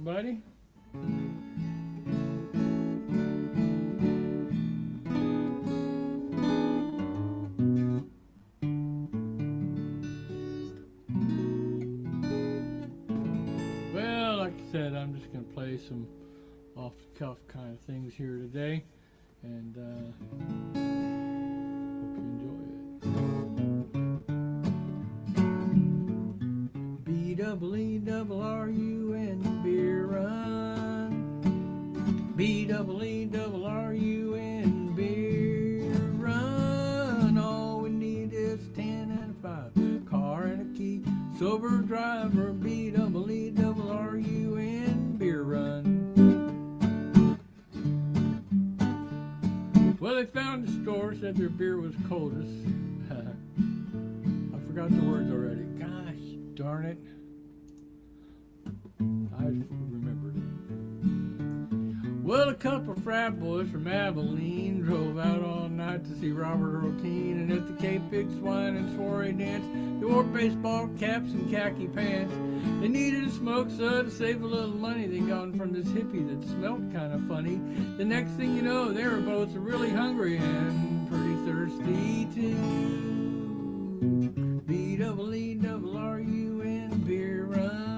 everybody. Well, like I said, I'm just going to play some off-the-cuff kind of things here today, and hope you enjoy it. B-double-E-double-R-U-N, beer run. B-double-E-double-R-U-N, beer run. All we need is 10 and a 5, car and a key, sober driver. B-double-E-double-R-U-N, beer run. Well, they found a store, said their beer was coldest. I forgot the words already. Gosh darn it. I remembered it. Well, a couple of frat boys from Abilene drove out all night to see Robert Earl Keen, and at the Cape Big Swine and soiree dance, they wore baseball caps and khaki pants. They needed a smoke, so to save a little money, they got from this hippie that smelled kind of funny. The next thing you know, they were both really hungry and pretty thirsty too. B-double-E-double-R-U-N, beer run.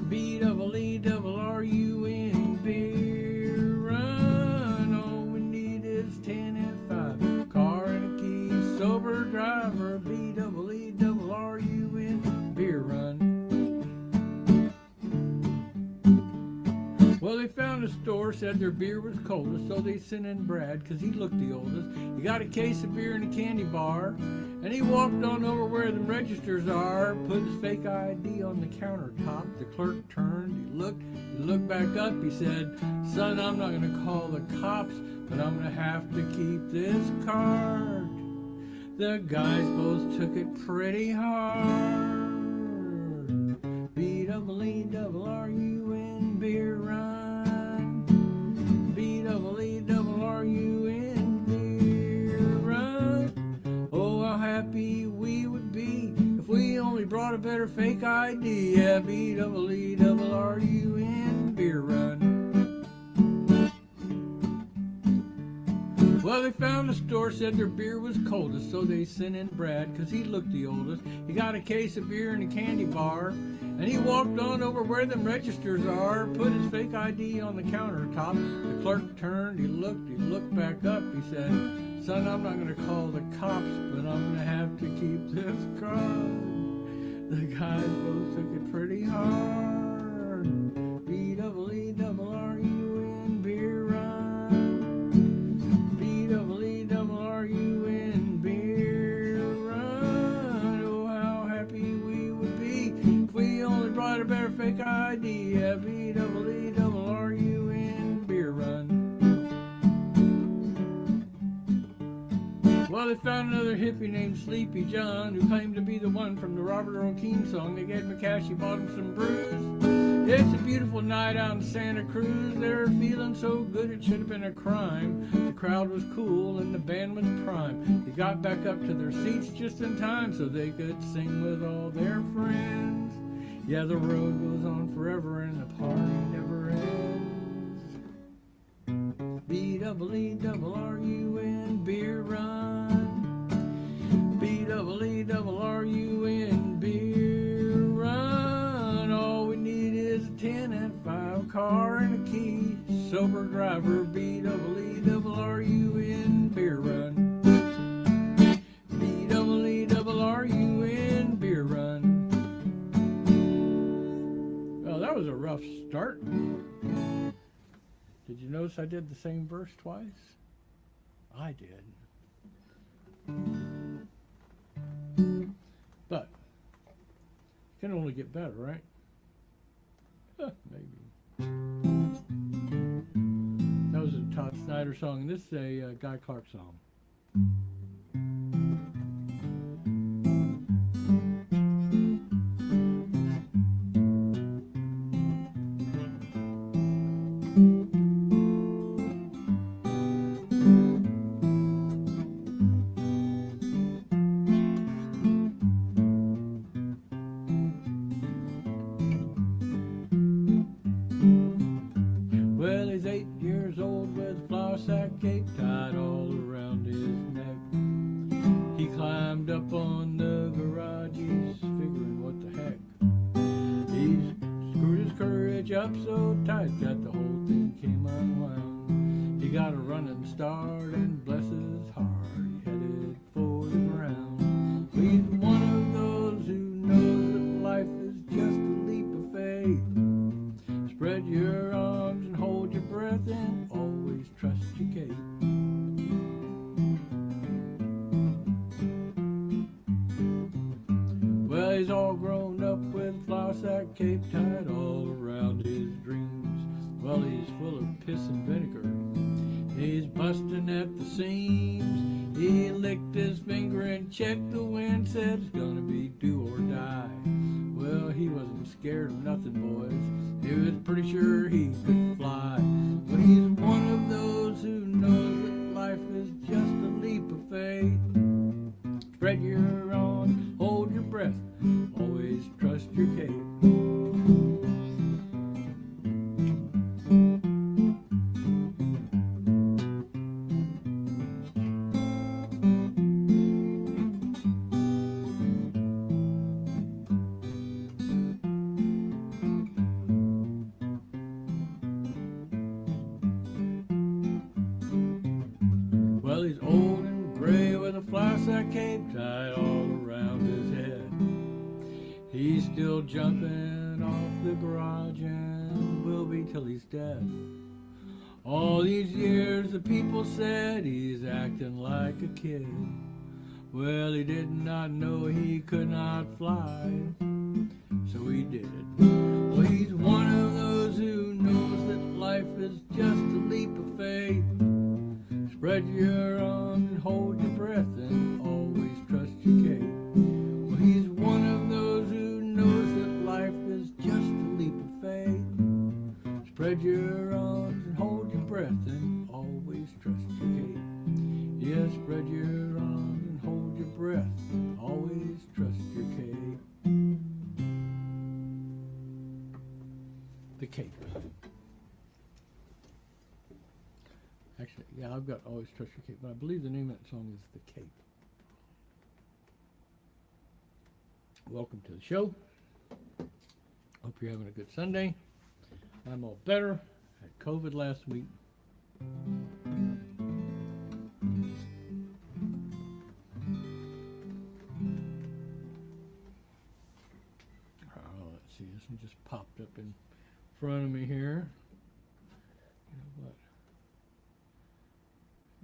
B-double-E-double-R-U-N, beer run. All we need is 10 and 5, car and a key, sober driver. B-double-E-double-R-U-N, beer run. Well, they found a store, said their beer was coldest, so they sent in Brad, 'cause he looked the oldest. He got a case of beer in a candy bar, and he walked on over where the registers are, put his fake ID on the countertop. The clerk turned, he looked back up, he said, "Son, I'm not gonna call the cops, but I'm gonna have to keep this card." The guys both took it pretty hard. B-double-E-double-R-U-N, beer run. B-double-E-double-R-U-N, beer run. Oh, how happy we would be if we only brought a better fake ID. Yeah, B-double-E-double-R-U-N, beer run. Well, they found a store, said their beer was coldest, so they sent in Brad, 'cause he looked the oldest. He got a case of beer in a candy bar, and he walked on over where them registers are, put his fake ID on the countertop. The clerk turned, he looked back up, he said, "Son, I'm not going to call the cops, but I'm going to have to keep this card." The guys both took it pretty hard. B-double-E-double-R-U-N, beer run. B-double-E-double-R-U-N, beer run. Oh, how happy we would be if we only brought a better fake ID. Yeah, B-double-E-double-R-U-N, beer run. Well, they found another hippie named Sleepy John, who claimed to be the one from the Robert Earl Keen song. They gave him a cash, he bought him some brews. It's a beautiful night out in Santa Cruz. They're feeling so good it should have been a crime. The crowd was cool and the band was prime. They got back up to their seats just in time so they could sing with all their friends. Yeah, the road goes on forever and the party never ends. B-double-E-double-R-U-N, beer run. B-double-E-double-R-U-N, beer run. All we need is a 10 and 5, car and a key, sober driver. B-double-E-double-R-U-N, beer run. B-double-E-double-R-U-N, beer run. Well, that was a rough start. Did you notice I did the same verse twice? I did. But it can only get better, right? Maybe. That was a Todd Snyder song. This is a Guy Clark song. tied all around his neck. He climbed up on the garages, figuring what the heck. He screwed his courage up so tight that the whole thing came unwound. He got a running start and bless his heart, he headed for the ground. He's one of those who knows that life is just a leap of faith. Spread your arms and hold your breath and always trust your cape. Well, he's all grown up with flour sack cape tied all around his dreams. Well, he's full of piss and vinegar. He's busting at the seams. He licked his finger and checked the wind, said it's gonna be do or die. Well, he wasn't scared of nothing, boys. He was pretty sure he could fly. But he's one of those who knows that life is just a leap of faith. Spread your arms, hold your breath, always trust your cape. Well, he's old and gray with a flour sack cape tied all around his head. He's still jumping off the garage and will be till he's dead. All these years the people said he's acting like a kid. Well, he did not know he could not fly, so he did. Well, he's one of those who knows that life is just a leap of faith. Spread your arms and hold your breath and always trust your cape. Well, he's one of those who knows that life is just a leap of faith. Spread your arms and hold your breath and always trust your cape. Yes, spread your arms and hold your breath, always trust your cape. The cape. Actually, yeah, I've got Always Trust Your Cape, but I believe the name of that song is The Cape. Welcome to the show. Hope you're having a good Sunday. I'm all better. I had COVID last week. Oh, let's see, this one just popped up in front of me here. You know what?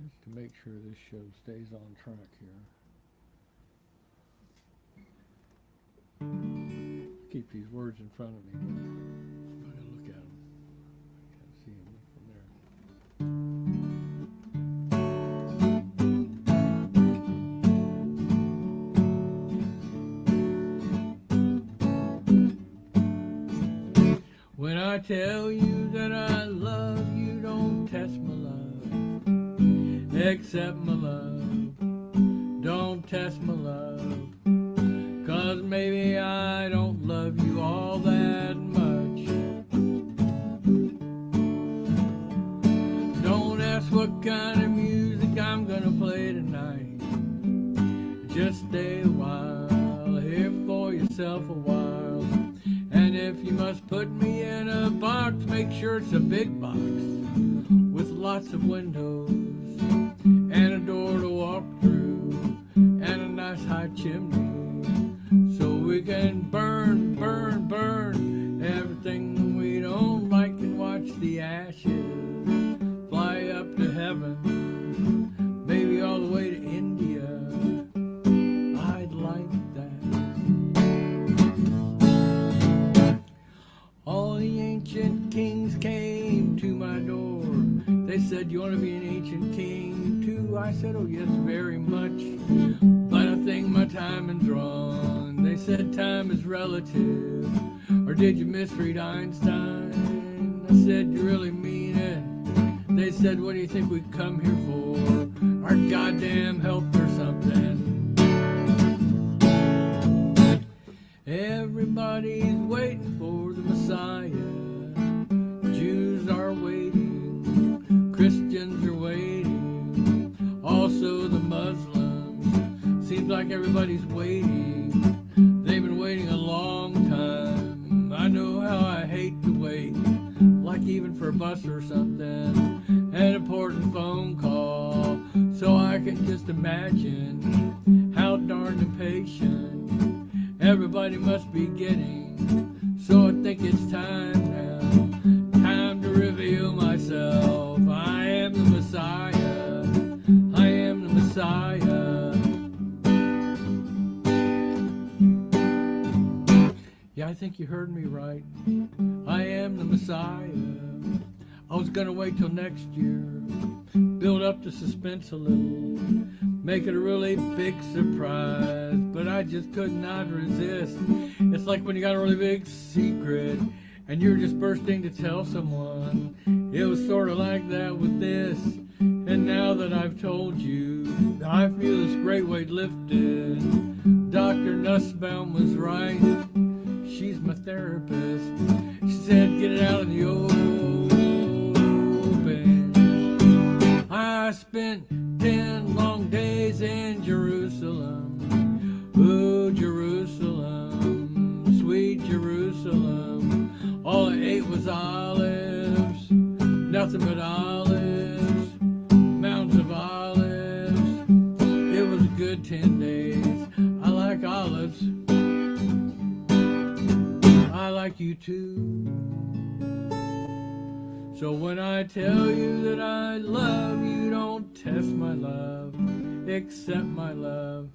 Just to make sure this show stays on track here. Keep these words in front of me, but I'm not going to look at them. I can't see them from there. When I tell you that I love you, don't test my love. Accept my love, don't test my love, 'cause maybe I don't love you all that much. Don't ask what kind of music I'm gonna play tonight. Just stay a while, here for yourself a while. And if you must put me in a box, make sure it's a big box with lots of windows and a door to walk through, and a nice high chimney, so we can burn, burn, burn everything we don't like and watch the ashes fly up to heaven, maybe all the way to India. I'd like that. All the ancient kings came to my door. They said, "You want to be an ancient king too?" I said, "Oh yes, very much, but I think my timing's wrong." They said, "Time is relative, or did you misread Einstein?" I said, "You really mean it?" They said, "What do you think we come here for? Our goddamn help or something?" Everybody's waiting for the Messiah. Jews are waiting, Christians are waiting, seems like everybody's waiting. They've been waiting a long time. I know how I hate to wait, like even for a bus or something, an important phone call. So I can just imagine how darn impatient everybody must be getting. So I think it's time now, time to reveal myself. I am the Messiah. I am the Messiah. Yeah, I think you heard me right. I am the Messiah. I was gonna wait till next year, build up the suspense a little, make it a really big surprise, but I just could not resist. It's like when you got a really big secret and you're just bursting to tell someone. It was sort of like that with this, and now that I've told you, I feel this great weight lifted. Dr. Nussbaum was right. She's my therapist. She said, get it out in the open. I spent 10 long days in Jerusalem. Oh, Jerusalem, sweet Jerusalem. All I ate was olives, nothing but olives, mountains of olives. It was a good 10 days. I like olives. I like you too. So when I tell you that I love you, don't test my love, accept my love.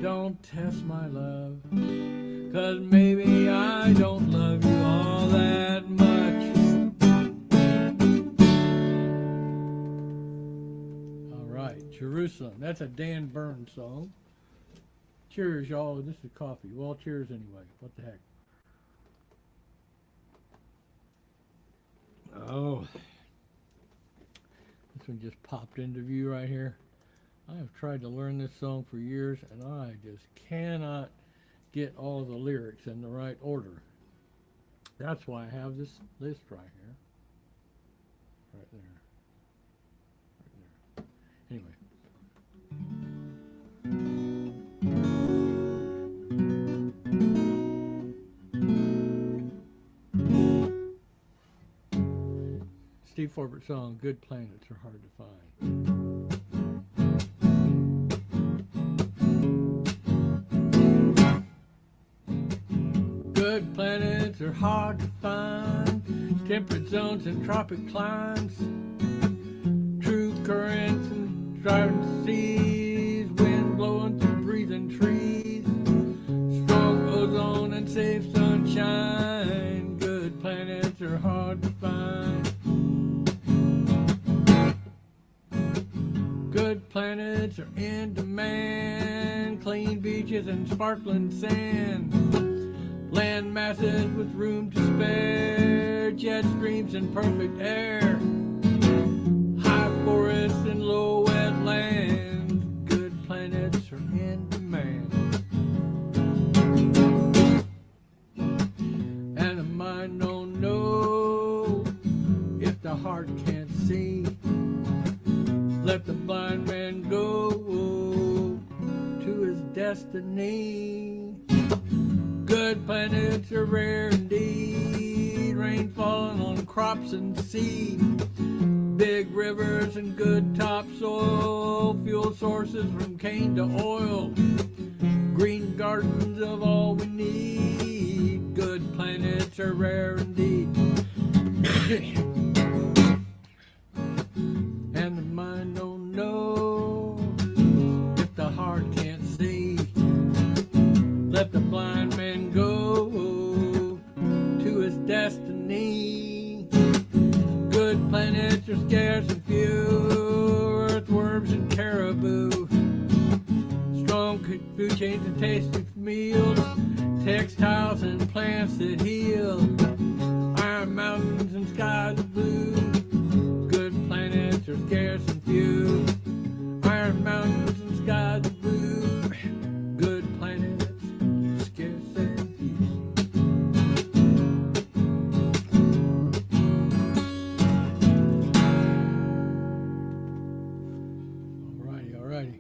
Don't test my love, 'cause maybe I don't love you all that much. All right, Jerusalem. That's a Dan Burns song. Cheers, y'all. This is coffee. Well, cheers anyway. What the heck? Oh, this one just popped into view right here. I have tried to learn this song for years, and I just cannot get all the lyrics in the right order. That's why I have this list right here. Right there. Right there. Anyway. Steve Forbert song, Good Planets Are Hard to Find. Good planets are hard to find, temperate zones and tropic climes, true currents and driving seas, wind blowing through breathing trees, strong ozone and safe sunshine. Good planets are hard to find. Good planets are in demand, clean beaches and sparkling sand, land masses with room to spare, jet streams and perfect air, high forests and low wetlands. Good planets are in demand. And the mind don't know if the heart can't see. Let the blind man go to his destiny. Good planets are rare indeed, rain falling on crops and seed, big rivers and good topsoil, fuel sources from cane to oil, green gardens of all we need. Good planets are rare indeed. And the mind don't know if the heart can't see. Let the blind man go to his destiny. Good planets are scarce and few, earthworms and caribou, strong food chains and tasty meals, textiles and plants that heal, iron mountains and skies of blue. Good planets are scarce and few, iron mountains and skies of blue. Good planets are scarce and few. Alrighty.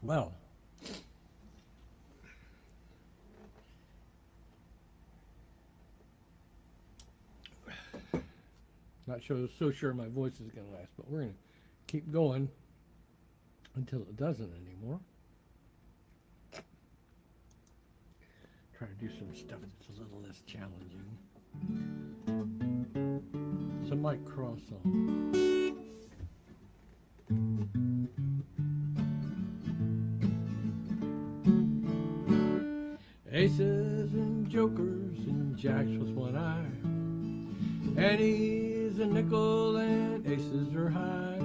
Well, not so sure my voice is going to last, but we're going to keep going until it doesn't anymore. Try to do some stuff that's a little less challenging. Some might cross on. Aces and jokers and jacks with one eye. Annie's a nickel and aces are high.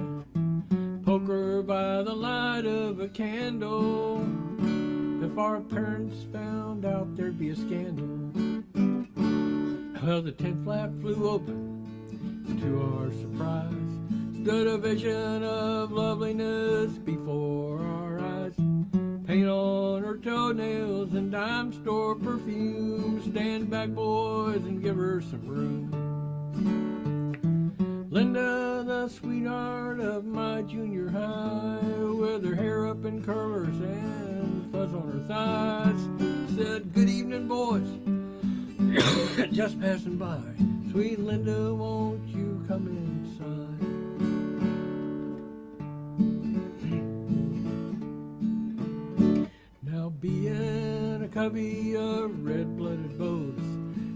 Poker by the light of a candle. If our parents found out, there'd be a scandal. Well, the tent flap flew open. To our surprise, stood a vision of loveliness before our eyes. Paint on her toenails and dime store perfume. Stand back, boys, and give her some room. Linda, the sweetheart of my junior high, with her hair up in curlers and fuzz on her thighs, said, "Good evening, boys," just passing by. "Sweet Linda, won't you come inside?" Now being a covey of red-blooded beaux,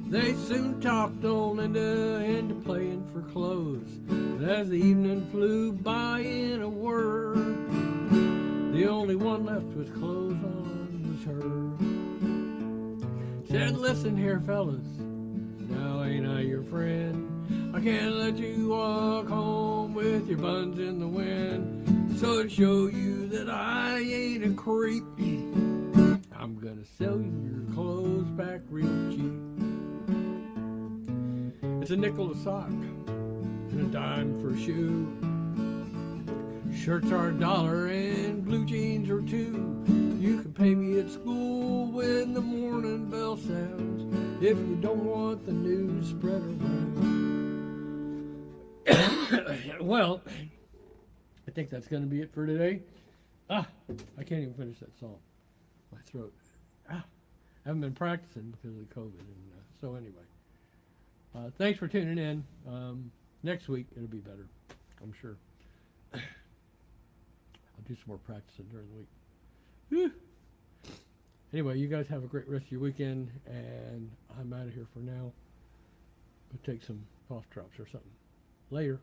they soon talked old Linda into playing for clothes. And as the evening flew by in a whir, the only one left with clothes on was her. Said, "Listen here, fellas, now ain't I your friend? I can't let you walk home with your buns in the wind. So to show you that I ain't a creep, I'm gonna sell you your clothes back real cheap. It's a nickel a sock and a dime for a shoe. Shirts are $1 and blue jeans are $2. You can pay me at school when the morning bell sounds, if you don't want the news spread around." Well, I think that's going to be it for today. I can't even finish that song. My throat. I haven't been practicing because of COVID. And so anyway, thanks for tuning in. Next week it'll be better, I'm sure. I'll do some more practicing during the week. Whew. Anyway, you guys have a great rest of your weekend, and I'm out of here for now. Go take some cough drops or something. Later.